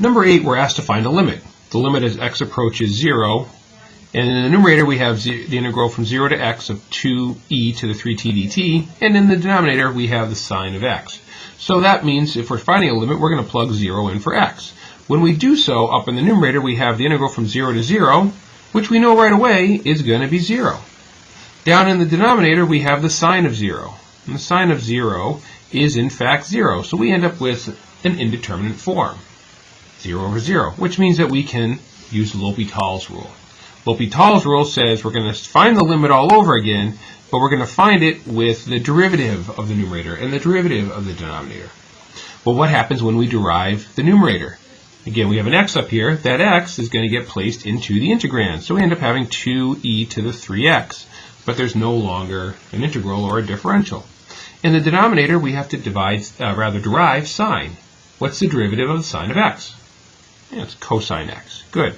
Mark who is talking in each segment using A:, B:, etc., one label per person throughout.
A: Number 8, we're asked to find a limit. The limit as x approaches 0, and in the numerator we have the integral from 0 to x of 2e to the 3t dt, and in the denominator we have the sine of x. So that means if we're finding a limit, we're going to plug 0 in for x. When we do so, up in the numerator we have the integral from 0 to 0, which we know right away is going to be 0. Down in the denominator we have the sine of 0, and the sine of 0 is in fact 0, so we end up with an indeterminate form, 0 over 0, which means that we can use L'Hopital's rule. L'Hopital's rule says we're going to find the limit all over again, but we're going to find it with the derivative of the numerator and the derivative of the denominator. Well, what happens when we derive the numerator? Again, we have an x up here. That x is going to get placed into the integrand, so we end up having 2e to the 3x, but there's no longer an integral or a differential. In the denominator, we have to derive sine. What's the derivative of the sine of x? Yeah, it's cosine x. Good.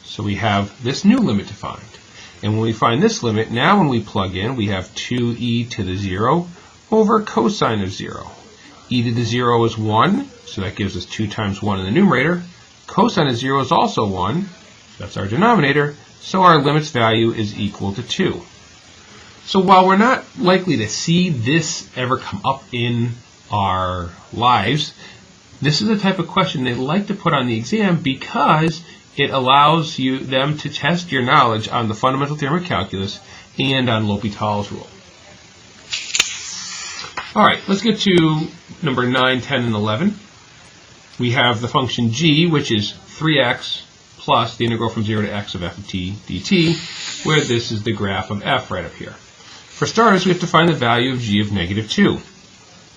A: So we have this new limit to find. And when we find this limit, now when we plug in, we have 2e to the 0 over cosine of 0. E to the 0 is 1, so that gives us 2 times 1 in the numerator. Cosine of 0 is also 1, so that's our denominator, so our limit's value is equal to 2. So while we're not likely to see this ever come up in our lives, this is the type of question they like to put on the exam because it allows them to test your knowledge on the fundamental theorem of calculus and on L'Hopital's rule. All right, let's get to number 9, 10, and 11. We have the function g, which is 3x plus the integral from 0 to x of f of t dt, where this is the graph of f right up here. For starters, we have to find the value of g of negative 2.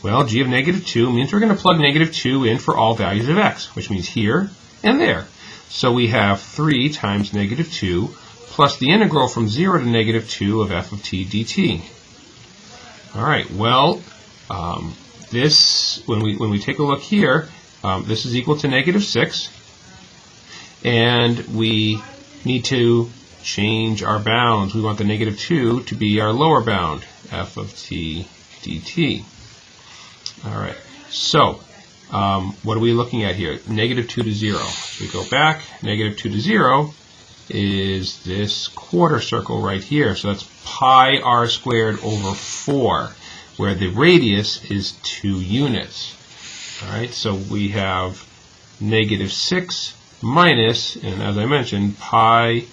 A: Well, g of negative 2 means we're going to plug negative 2 in for all values of x, which means here and there. So we have 3 times negative 2 plus the integral from 0 to negative 2 of f of t dt. All right, well, when we take a look here, this is equal to negative 6, and we need to change our bounds. We want the negative 2 to be our lower bound, f of t dt. All right, so what are we looking at here? Negative 2 to 0. So we go back, negative 2 to 0 is this quarter circle right here. So that's pi r squared over 4, where the radius is 2 units. All right, so we have negative 6 minus, and as I mentioned, pi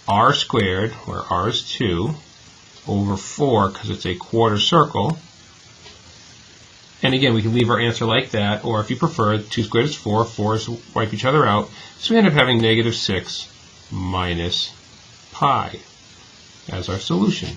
A: r squared, where r is 2, over 4, because it's a quarter circle. And again, we can leave our answer like that, or if you prefer, 2 squared is 4, 4's wipe each other out. So we end up having negative 6 minus pi as our solution.